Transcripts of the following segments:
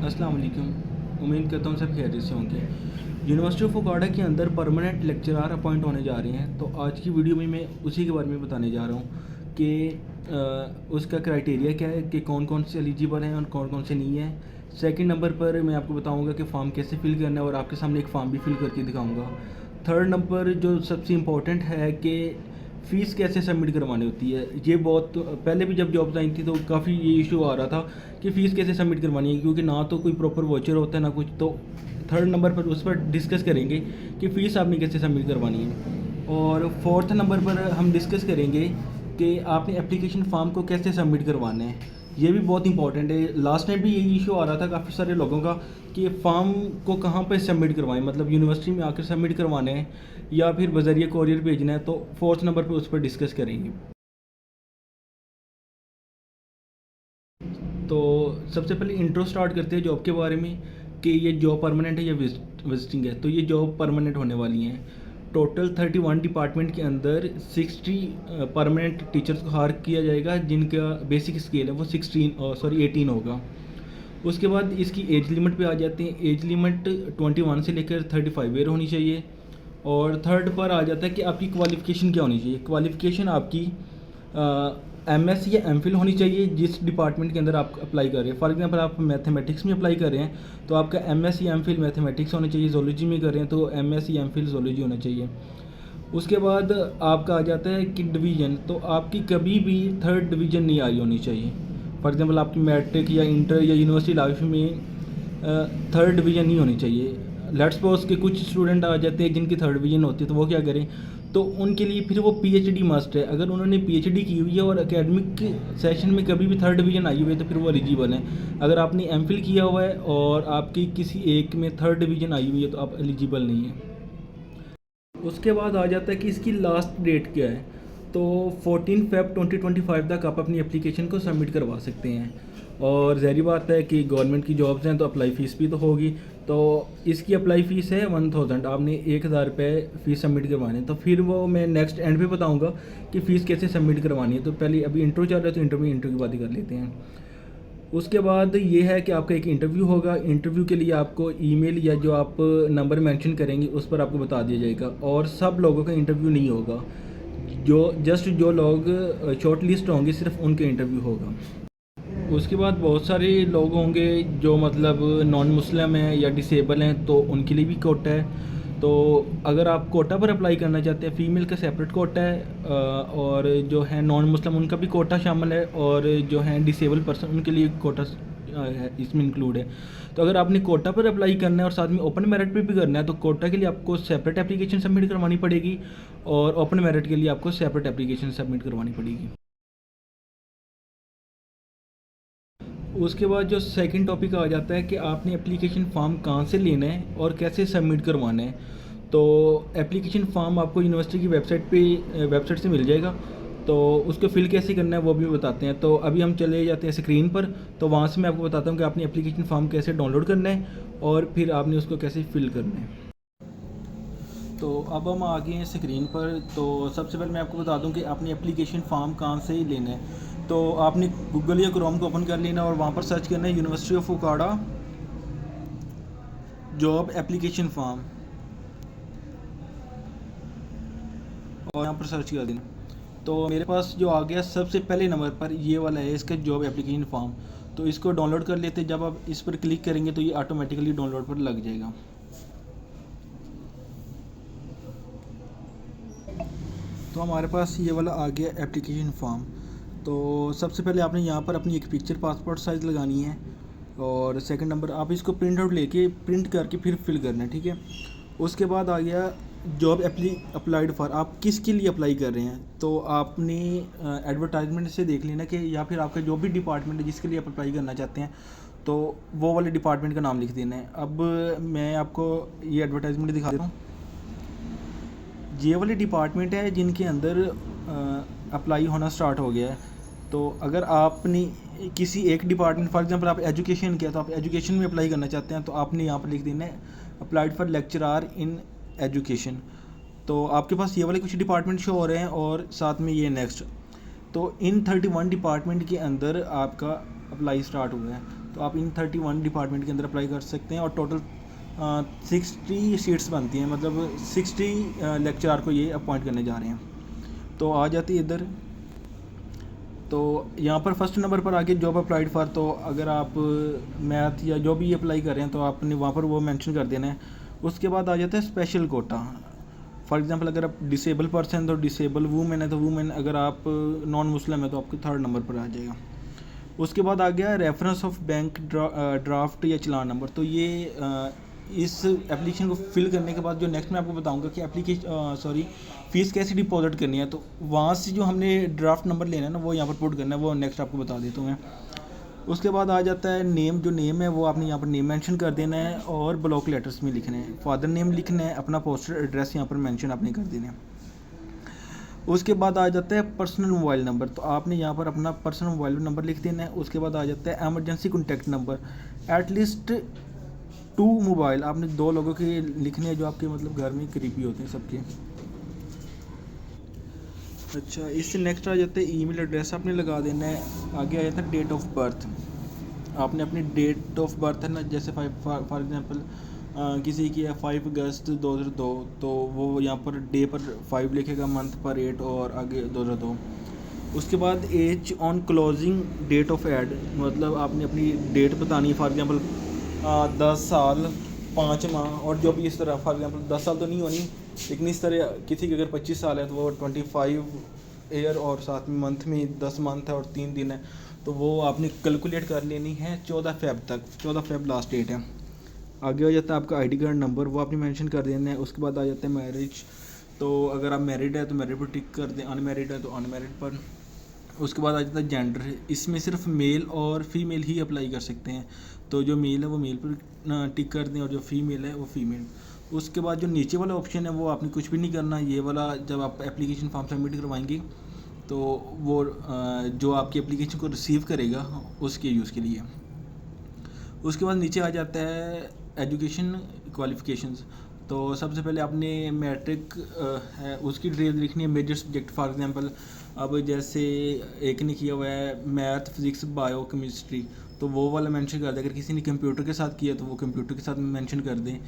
अस्सलाम वालेकुम। उम्मीद करता हूँ सब खैरियत से होंगे। यूनिवर्सिटी ऑफ फुकाड़ा के अंदर परमानेंट लेक्चरार अपॉइंट होने जा रहे हैं, तो आज की वीडियो में मैं उसी के बारे में बताने जा रहा हूँ कि उसका क्राइटेरिया क्या है कि कौन कौन से एलिजिबल हैं और कौन कौन से नहीं हैं। सेकंड नंबर पर मैं आपको बताऊँगा कि फ़ॉर्म कैसे फ़िल करना है और आपके सामने एक फ़ॉर्म भी फ़िल करके दिखाऊँगा। थर्ड नंबर जो सबसे इम्पोर्टेंट है कि फ़ीस कैसे सबमिट करवानी होती है। ये बहुत पहले भी जब जॉब्स आई थी तो काफ़ी ये इशू आ रहा था कि फ़ीस कैसे सबमिट करवानी है, क्योंकि ना तो कोई प्रॉपर वाउचर होता है ना कुछ। तो थर्ड नंबर पर उस पर डिस्कस करेंगे कि फ़ीस आपने कैसे सबमिट करवानी है। और फोर्थ नंबर पर हम डिस्कस करेंगे कि आपने एप्लीकेशन फॉर्म को कैसे सबमिट करवाना है। ये भी बहुत इंपॉर्टेंट है। लास्ट टाइम भी यही इशू आ रहा था काफ़ी सारे लोगों का कि फॉर्म को कहाँ पर सबमिट करवाएं, मतलब यूनिवर्सिटी में आकर सबमिट करवाना है या फिर बज़रिए कोरियर भेजना है। तो फोर्थ नंबर पर उस पर डिस्कस करेंगे। तो सबसे पहले इंट्रो स्टार्ट करते हैं जॉब के बारे में कि ये जॉब परमानेंट है या विजिटिंग है। तो ये जॉब परमानेंट होने वाली हैं। टोटल 31 डिपार्टमेंट के अंदर 60 परमानेंट टीचर्स को हायर किया जाएगा, जिनका बेसिक स्केल है वो 18 होगा। उसके बाद इसकी एज लिमिट पे आ जाते हैं। एज लिमिट 21 से लेकर 35 ईयर होनी चाहिए। और थर्ड पर आ जाता है कि आपकी क्वालिफ़िकेशन क्या होनी चाहिए। क्वालिफ़िकेशन आपकी एमएस या एमफिल होनी चाहिए जिस डिपार्टमेंट के अंदर आप अप्लाई कर रहे हैं। फॉर एग्जांपल आप मैथमेटिक्स में अप्लाई कर रहे हैं तो आपका एमएस या एमफिल मैथमेटिक्स होना चाहिए। ज़ूलॉजी में कर रहे हैं तो एमएस या एमफिल ज़ूलॉजी होना चाहिए। उसके बाद आपका आ जाता है कि डिवीज़न, तो आपकी कभी भी थर्ड डिवीज़न नहीं आई होनी चाहिए। फॉर एग्जांपल आपकी मैट्रिक या इंटर या यूनिवर्सिटी लाइफ में थर्ड डिवीज़न नहीं होनी चाहिए। लेट्स सपोज के कुछ स्टूडेंट आ जाते हैं जिनकी थर्ड डिवीज़न होती है, तो वो क्या करें, तो उनके लिए फिर वो पीएचडी मस्ट है। अगर उन्होंने पीएचडी की हुई है और एकेडमिक सेशन में कभी भी थर्ड डिवीज़न आई हुई है तो फिर वो एलिजिबल है। अगर आपने एमफिल किया हुआ है और आपकी किसी एक में थर्ड डिवीज़न आई हुई है तो आप एलिजिबल नहीं है। उसके बाद आ जाता है कि इसकी लास्ट डेट क्या है। तो 14 फ़ेब 2025 तक आप अपनी एप्लीकेशन को सबमिट करवा सकते हैं। और ज़ाहिर बात है कि गवर्नमेंट की जॉब्स हैं तो अप्लाई फ़ीस भी तो होगी। तो इसकी अप्लाई फ़ीस है 1000। आपने 1000 रुपये फ़ीस सबमिट करवाने, तो फिर वो मैं नेक्स्ट एंड पे बताऊंगा कि फ़ीस कैसे सबमिट करवानी है। तो पहले अभी इंट्रो चल रहा है तो इंट्रो की बात ही कर लेते हैं। उसके बाद ये है कि आपका एक इंटरव्यू होगा। इंटरव्यू के लिए आपको ईमेल या जो आप नंबर मेंशन करेंगे उस पर आपको बता दिया जाएगा। और सब लोगों का इंटरव्यू नहीं होगा, जो लोग शॉर्ट लिस्ट होंगे सिर्फ उनके इंटरव्यू होगा। उसके बाद बहुत सारे लोग होंगे जो मतलब नॉन मुस्लिम हैं या डिसेबल हैं, तो उनके लिए भी कोटा है। तो अगर आप कोटा पर अप्लाई करना चाहते हैं, फ़ीमेल का सेपरेट कोटा है और जो है नॉन मुस्लिम उनका भी कोटा शामिल है, और जो हैं डिसेबल पर्सन उनके लिए कोटा है इसमें इंक्लूड है। तो अगर आपने कोटा पर अप्लाई करना है और साथ में ओपन मेरिट पे भी करना है तो कोटा के लिए आपको सेपरेट एप्लीकेशन सबमिट करवानी पड़ेगी और ओपन मेरिट के लिए आपको सेपरेट एप्लीकेशन सबमिट करवानी पड़ेगी। उसके बाद जो सेकंड टॉपिक आ जाता है कि आपने एप्लीकेशन फ़ॉर्म कहाँ से लेना है और कैसे सबमिट करवाना है। तो एप्लीकेशन फ़ॉर्म आपको यूनिवर्सिटी की वेबसाइट से मिल जाएगा। तो उसको फ़िल कैसे करना है वो भी बताते हैं। तो अभी हम चले जाते हैं स्क्रीन पर, तो वहाँ से मैं आपको बताता हूँ कि आपने एप्लीकेशन फ़ॉर्म कैसे डाउनलोड करना है और फिर आपने उसको कैसे फ़िल करना है। तो अब हम आ गए हैं स्क्रीन पर। तो सबसे पहले मैं आपको बता दूं कि आपने एप्लीकेशन फ़ॉर्म कहाँ से ही लेना है। तो आपने गूगल या क्रोम को ओपन कर लेना और वहाँ पर सर्च करना है यूनिवर्सिटी ऑफ फुकाड़ा जॉब एप्लीकेशन फ़ॉर्म, और यहाँ पर सर्च कर देना। तो मेरे पास जो आ गया सबसे पहले नंबर पर ये वाला है, इसका जॉब एप्लीकेशन फ़ॉर्म। तो इसको डाउनलोड कर लेते हैं। जब आप इस पर क्लिक करेंगे तो ये ऑटोमेटिकली डाउनलोड पर लग जाएगा। तो हमारे पास ये वाला आ गया एप्लीकेशन फॉर्म। तो सबसे पहले आपने यहाँ पर अपनी एक पिक्चर पासपोर्ट साइज़ लगानी है, और सेकंड नंबर आप इसको प्रिंट आउट लेके प्रिंट करके फिर फिल करना है, ठीक है। उसके बाद आ गया जॉब अप्लाइड फॉर, आप किसके लिए अप्लाई कर रहे हैं। तो आपने एडवर्टाइजमेंट से देख लेना कि या फिर आपका जो भी डिपार्टमेंट है जिसके लिए आप अप्लाई करना चाहते हैं तो वो वाले डिपार्टमेंट का नाम लिख देना है। अब मैं आपको ये एडवर्टाइजमेंट दिखा देता हूँ। ये वाले डिपार्टमेंट है जिनके अंदर अप्लाई होना स्टार्ट हो गया है। तो अगर आपने किसी एक डिपार्टमेंट, फॉर एग्जांपल आप एजुकेशन किया तो आप एजुकेशन में अप्लाई करना चाहते हैं तो आपने यहाँ पर लिख देना है applied for lecturer in education. तो आपके पास ये वाले कुछ डिपार्टमेंट शो हो रहे हैं और साथ में ये नेक्स्ट। तो इन 31 डिपार्टमेंट के अंदर आपका अप्लाई स्टार्ट हुआ है। तो आप इन 31 डिपार्टमेंट के अंदर अप्लाई कर सकते हैं और टोटल 60 सीट्स बनती हैं, मतलब 60 लेक्चरार को ये अपॉइंट करने जा रहे हैं। तो आ जाती है इधर, तो यहाँ पर फर्स्ट नंबर पर आके जॉब अप्लाइड फॉर, तो अगर आप मैथ या जो भी अप्लाई कर रहे हैं तो आपने वहाँ पर वो मेंशन कर देना है। उसके बाद आ जाता है स्पेशल कोटा। फॉर एग्जांपल अगर आप डिसेबल पर्सन तो डिसेबल, वूमेन है तो वूमेन, अगर आप नॉन मुस्लिम है तो आपके 3rd नंबर पर आ जाएगा। उसके बाद आ गया रेफरेंस ऑफ बैंक ड्राफ्ट या चलान नंबर। तो ये इस एप्लीकेशन को फिल करने के बाद जो नेक्स्ट मैं आपको बताऊंगा कि फ़ीस कैसे डिपॉजिट करनी है, तो वहाँ से जो हमने ड्राफ्ट नंबर लेना है ना वो यहाँ पर पुट करना है, वो नेक्स्ट आपको बता देता हूँ मैं। उसके बाद आ जाता है नेम। जो नेम है वो आपने यहाँ पर नेम मेंशन कर देना है और ब्लॉक लेटर्स में लिखना है। फादर नेम लिखना है, अपना पोस्टल एड्रेस यहाँ पर मेंशन आपने कर देना है। उसके बाद आ जाता है पर्सनल मोबाइल नंबर। तो आपने यहाँ पर अपना पर्सनल मोबाइल नंबर लिख देना है। उसके बाद आ जाता है emergency contact number. At least 2 mobile आपने 2 लोगों के लिखने हैं जो आपके मतलब घर में करीबी होते हैं सबके। अच्छा, इससे नेक्स्ट आ जाता है ईमेल एड्रेस आपने लगा देना है। आगे आ जाता है डेट ऑफ बर्थ। आपने अपनी डेट ऑफ बर्थ है ना, जैसे फॉर एग्जांपल किसी की है 5 अगस्त 2002, तो वो यहाँ पर डे पर 5 लिखेगा, मंथ पर 8 और आगे 2002। उसके बाद as on closing date of ad, मतलब आपने अपनी डेट बतानी है। फॉर एग्जांपल 10 साल 5 माह और जो भी इस तरह, फॉर एग्जांपल 10 साल तो नहीं होनी, लेकिन इस तरह किसी की अगर 25 साल है तो वो 25 ईयर और साथ में मंथ में 10 मंथ है और 3 दिन है, तो वो आपने कैलकुलेट कर लेनी है 14 फेब तक। 14 फेब लास्ट डेट है। आगे हो जाता है आपका आईडी कार्ड नंबर, वो आपने मेंशन कर देना है। उसके बाद आ जाता है मैरिज। तो अगर आप मैरिड है तो मैरिड पर टिक कर दें, अनमैरिड है तो अनमैरिड पर। उसके बाद आ जाता है जेंडर। इसमें सिर्फ मेल और फीमेल ही अप्लाई कर सकते हैं, तो जो मेल है वो मेल पर टिक कर दें और जो फीमेल है वो फीमेल। उसके बाद जो नीचे वाला ऑप्शन है वो आपने कुछ भी नहीं करना। ये वाला जब आप एप्लीकेशन फॉर्म सबमिट करवाएंगे तो वो जो आपकी एप्लीकेशन को रिसीव करेगा उसके यूज़ के लिए। उसके बाद नीचे आ जाता है एजुकेशन क्वालिफ़िकेशंस। तो सबसे पहले आपने मैट्रिक है उसकी डिटेल लिखनी है, मेजर सब्जेक्ट। फॉर एग्जांपल अब जैसे एक ने किया हुआ है मैथ, फिज़िक्स, बायो, केमिस्ट्री, तो वो वाला मेंशन कर दें। अगर किसी ने कंप्यूटर के साथ किया तो वो कंप्यूटर के साथ मेंशन कर दें।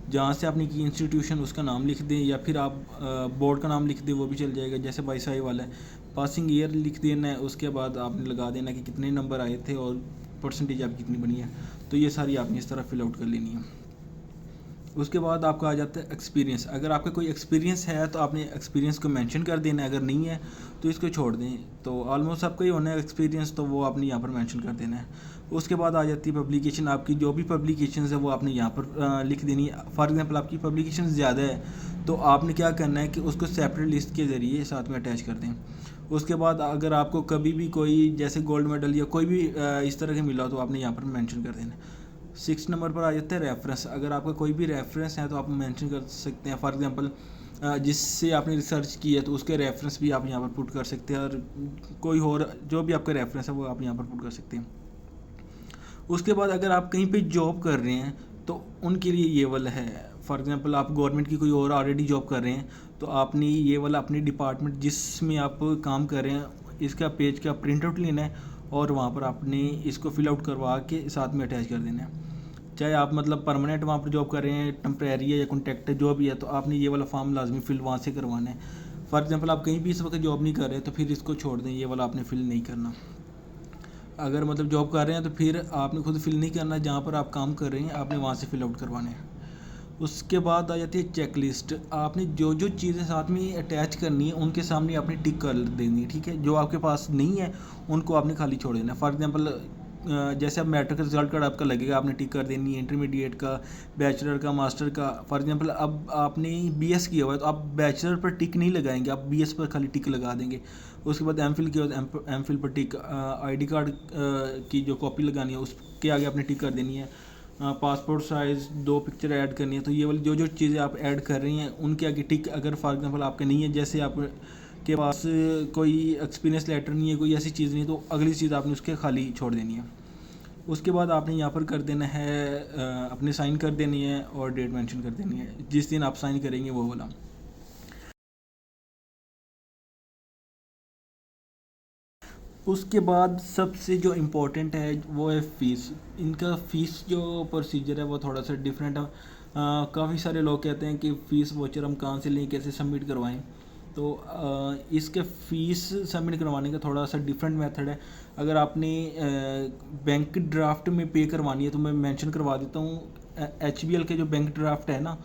जहाँ से आपने की इंस्टीट्यूशन उसका नाम लिख दें, या फिर आप बोर्ड का नाम लिख दें, वो भी चल जाएगा। जैसे 22 वाला है, पासिंग ईयर लिख देना है। उसके बाद आपने लगा देना कि कितने नंबर आए थे और परसेंटेज आपकी कितनी बनी है। तो ये सारी आपने इस तरह फिल आउट कर लेनी है। उसके बाद आपका आ जाता है एक्सपीरियंस। अगर आपका कोई एक्सपीरियंस है तो आपने एक्सपीरियंस को मेंशन कर देना है, अगर नहीं है तो इसको छोड़ दें। तो ऑलमोस्ट आपका ही होना है एक्सपीरियंस, तो वो आपने यहाँ पर मेंशन कर देना है। उसके बाद आ जाती है पब्लिकेशन। आपकी जो भी पब्लिकेशन है वो आपने यहाँ पर लिख देनी है। फॉर एग्जांपल आपकी पब्लिकेशन ज़्यादा है तो आपने क्या करना है कि उसको सेपरेट लिस्ट के ज़रिए साथ में अटैच कर दें। उसके बाद अगर आपको कभी भी कोई जैसे गोल्ड मेडल या कोई भी इस तरह के मिला हो तो आपने यहाँ पर मेंशन कर देना है। 6 नंबर पर आ जाता है रेफरेंस। अगर आपका कोई भी रेफरेंस है तो आप मेंशन कर सकते हैं। फॉर एग्जांपल जिससे आपने रिसर्च की है तो उसके रेफरेंस भी आप यहाँ पर पुट कर सकते हैं, और कोई और जो भी आपका रेफरेंस है वो आप यहाँ पर पुट कर सकते हैं। उसके बाद अगर आप कहीं पे जॉब कर रहे हैं तो उनके लिए ये वाला है। फॉर एग्जांपल आप गवर्नमेंट की कोई और ऑलरेडी जॉब कर रहे हैं तो आपने ये वाला अपने डिपार्टमेंट जिसमें आप काम कर रहे हैं इसका पेज का प्रिंट आउट लेना है और वहाँ पर आपने इसको फिल आउट करवा के साथ में अटैच कर देना है। चाहे आप मतलब परमानेंट वहाँ पर जॉब कर रहे हैं, टेम्प्रेरी है या कॉन्ट्रैक्ट है, जो भी है, तो आपने ये वाला फॉर्म लाजमी फिल वहाँ से करवाना है। फॉर एग्जांपल आप कहीं भी इस वक्त जॉब नहीं कर रहे तो फिर इसको छोड़ दें, ये वाला आपने फिल नहीं करना। अगर मतलब जॉब कर रहे हैं तो फिर आपने खुद फिल नहीं करना, जहाँ पर आप काम कर रहे हैं आपने वहाँ से फिल आउट करवाने हैं। उसके बाद आ जाती है चेक लिस्ट। आपने जो जो चीज़ें साथ में अटैच करनी है उनके सामने आपने टिक कर देनी है, ठीक है। जो आपके पास नहीं है उनको आपने खाली छोड़ देना है। फॉर एग्जांपल जैसे अब मैट्रिक का रिजल्ट कार्ड आपका लगेगा, आपने टिक कर देनी है। इंटरमीडिएट का, बैचलर का, मास्टर का। फॉर एग्जांपल अब आपने बीएस किया हुआ है तो आप बैचलर पर टिक नहीं लगाएंगे, आप बीएस पर खाली टिक लगा देंगे। उसके बाद एमफिल किया तो एमफिल पर टिक। आईडी कार्ड की जो कॉपी लगानी है उसके आगे आपने टिक कर देनी है। पासपोर्ट साइज़ 2 पिक्चर ऐड करनी है, तो ये वाली जो जो चीज़ें आप ऐड कर रही हैं उनके आगे टिक। अगर फॉर एग्जांपल आपका नहीं है, जैसे आप के पास कोई एक्सपीरियंस लेटर नहीं है, कोई ऐसी चीज़ नहीं, तो अगली चीज़ आपने उसके खाली छोड़ देनी है। उसके बाद आपने यहाँ पर कर देना है अपने साइन कर देनी है और डेट मेंशन कर देनी है, जिस दिन आप साइन करेंगे वो वाला। उसके बाद सबसे जो इम्पोर्टेंट है वो है फ़ीस। इनका फ़ीस जो प्रोसीजर है वो थोड़ा सा डिफरेंट है। काफ़ी सारे लोग कहते हैं कि फ़ीस वाउचर हम कहाँ से लें, कैसे सबमिट करवाएं। तो इसके फ़ीस सबमिट करवाने का थोड़ा सा डिफरेंट मेथड है। अगर आपने बैंक ड्राफ्ट में पे करवानी है तो मैं मेंशन करवा देता हूँ। HBL के जो बैंक ड्राफ्ट है ना,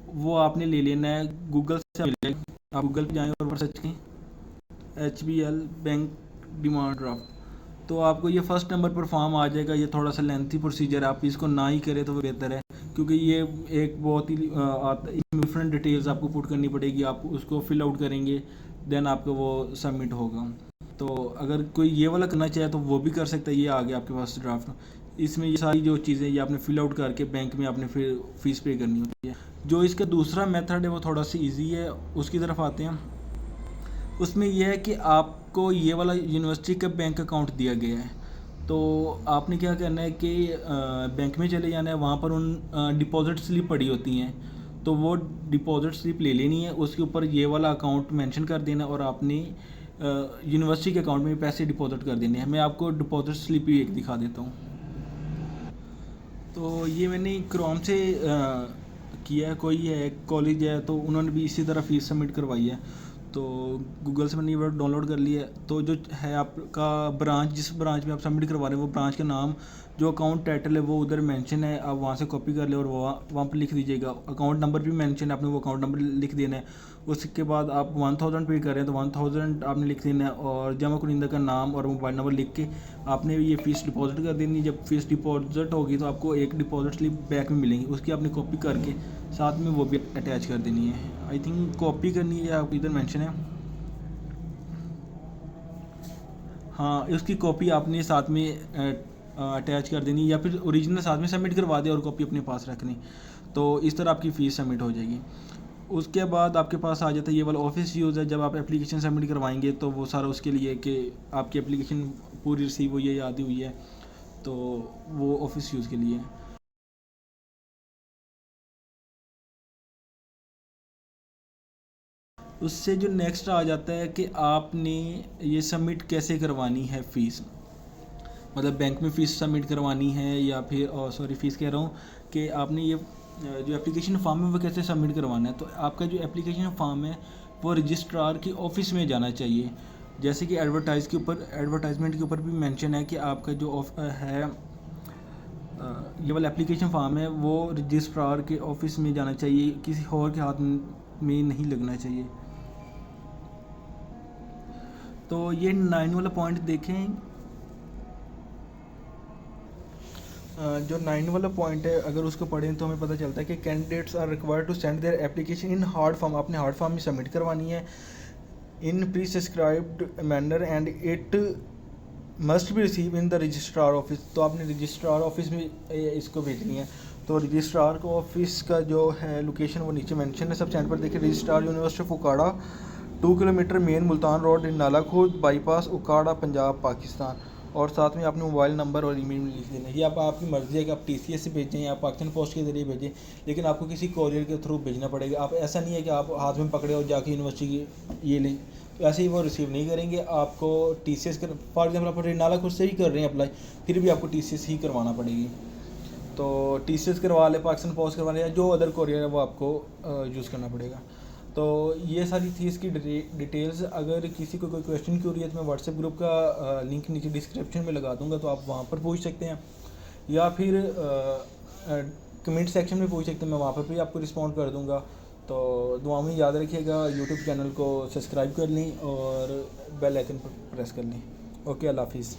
वो आपने ले लेना है, गूगल से मिलेगा। आप गूगल पे जाएँ और सर्च करें HBL बैंक डिमांड ड्राफ्ट, तो आपको ये फर्स्ट नंबर पर फॉर्म आ जाएगा। ये थोड़ा सा लेंथी प्रोसीजर है, आप इसको ना ही करें तो बेहतर है, क्योंकि ये एक बहुत ही इसमें डिफरेंट डिटेल्स आपको पुट करनी पड़ेगी। आप उसको फिल आउट करेंगे, देन आपका वो सबमिट होगा। तो अगर कोई ये वाला करना चाहे तो वो भी कर सकता है। ये आ गया आपके पास ड्राफ्ट, इसमें ये सारी जो चीज़ें ये आपने फिल आउट करके बैंक में आपने फिर फीस पे करनी होती है। जो इसका दूसरा मेथड है वो थोड़ा सा ईजी है, उसकी तरफ आते हैं। उसमें यह है कि आपको ये वाला यूनिवर्सिटी का बैंक अकाउंट दिया गया है, तो आपने क्या करना है कि बैंक में चले जाना है। वहाँ पर उन डिपॉजिट स्लिप पड़ी होती हैं, तो वो डिपॉजिट स्लिप ले लेनी है, उसके ऊपर ये वाला अकाउंट मेंशन कर देना और आपने यूनिवर्सिटी के अकाउंट में पैसे डिपॉजिट कर देने हैं। मैं आपको डिपॉजिट स्लिप ही एक दिखा देता हूँ। तो ये मैंने क्रोम से किया है। कोई है कॉलेज है तो उन्होंने भी इसी तरह फ़ीस सबमिट करवाई है, तो गूगल से मैंने ये वर्ड डाउनलोड कर लिया है। तो जो है आपका ब्रांच, जिस ब्रांच में आप सबमिट करवा रहे हैं वो ब्रांच का नाम, जो अकाउंट टाइटल है वो उधर मेंशन है, आप वहाँ से कॉपी कर ले और वहाँ पर लिख दीजिएगा। अकाउंट नंबर भी मेंशन है, आपने वो अकाउंट नंबर लिख देना है। उसके बाद आप 1000 पे कर रहे हैं तो 1000 आपने लिख देना है, और जमा कुनिंदा का नाम और मोबाइल नंबर लिख के आपने ये फ़ीस डिपॉजिट कर देनी है। जब फ़ीस डिपॉजिट होगी तो आपको एक डिपॉजिट स्लिप बैक में मिलेंगी, उसकी आपने कॉपी करके साथ में वो भी अटैच कर देनी है। आई थिंक कॉपी करनी है, आप इधर मेंशन है। हाँ, उसकी कॉपी आपने साथ में अटैच कर देनी, या फिर ओरिजिनल साथ में सबमिट करवा दे और कॉपी अपने पास रखनी। तो इस तरह आपकी फ़ीस सबमिट हो जाएगी। उसके बाद आपके पास आ जाता है ये वाला ऑफिस यूज़ है। जब आप एप्लीकेशन सबमिट करवाएंगे तो वो सारा उसके लिए कि आपकी एप्लीकेशन पूरी रिसीव हुई है या आधी हुई है, तो वो ऑफिस यूज़ के लिए है। उससे जो नेक्स्ट आ जाता है कि आपने ये सबमिट कैसे करवानी है फ़ीस, मतलब बैंक में फ़ीस सबमिट करवानी है या फिर सॉरी फ़ीस कह रहा हूँ कि आपने ये जो एप्लीकेशन फॉर्म है वो कैसे सबमिट करवाना है। तो आपका जो एप्लीकेशन फॉर्म है वो रजिस्ट्रार की ऑफ़िस में जाना चाहिए। जैसे कि एडवर्टाइजमेंट के ऊपर भी मेंशन है कि आपका जो है ये वाला एप्लीकेशन फॉर्म है वो रजिस्ट्रार के ऑफ़िस में जाना चाहिए, किसी और के हाथ में नहीं लगना चाहिए। तो ये 9 वाला पॉइंट देखें। जो 9 वाला पॉइंट है अगर उसको पढ़ें तो हमें पता चलता है कि candidates are required to send their application in hard form, अपने हार्ड फॉर्म में सबमिट करवानी है, in prescribed manner and it must be receive in the registrar office. तो आपने रजिस्ट्रार ऑफिस में इसको भेजनी है। तो रजिस्ट्रार को ऑफिस का जो है लोकेशन वो नीचे मेंशन है। सब चैनल पर देखिए, registrar university of Okara, 2 kilometre main Multan road, Nalakhurd bypass, Okara, Punjab, Pakistan. और साथ में आपने मोबाइल नंबर और ईमेल में लिख देना है। ये आपकी मर्ज़ी है कि आप TCS से भेजें या पाकिस्तान पोस्ट के ज़रिए भेजें, लेकिन आपको किसी कोरियर के थ्रू भेजना पड़ेगा। आप ऐसा नहीं है कि आप हाथ में पकड़े और जाके यूनिवर्सिटी ये लें, तो ऐसे ही वो रिसीव नहीं करेंगे। आपको TCS कर, फॉर एग्जाम्पल आप नालाखुर्द से ही कर रहे हैं अप्लाई, फिर भी आपको TCS ही करवाना पड़ेगी। तो TCS करवा ले, पाकिस्तान पोस्ट करवा ले, या जो अदर कोरियर है वो आपको यूज़ करना पड़ेगा। तो ये सारी थी इसकी डिटेल्स। अगर किसी को कोई क्वेश्चन क्यूरी है तो मैं व्हाट्सएप ग्रुप का लिंक नीचे डिस्क्रिप्शन में लगा दूंगा, तो आप वहाँ पर पूछ सकते हैं, या फिर कमेंट सेक्शन में पूछ सकते हैं, मैं वहाँ पर भी आपको रिस्पॉन्ड कर दूंगा। तो दुआ में याद रखिएगा, यूट्यूब चैनल को सब्सक्राइब कर लें और बेल आइकन पर प्रेस कर लें। ओके, अल्लाह हाफिज़।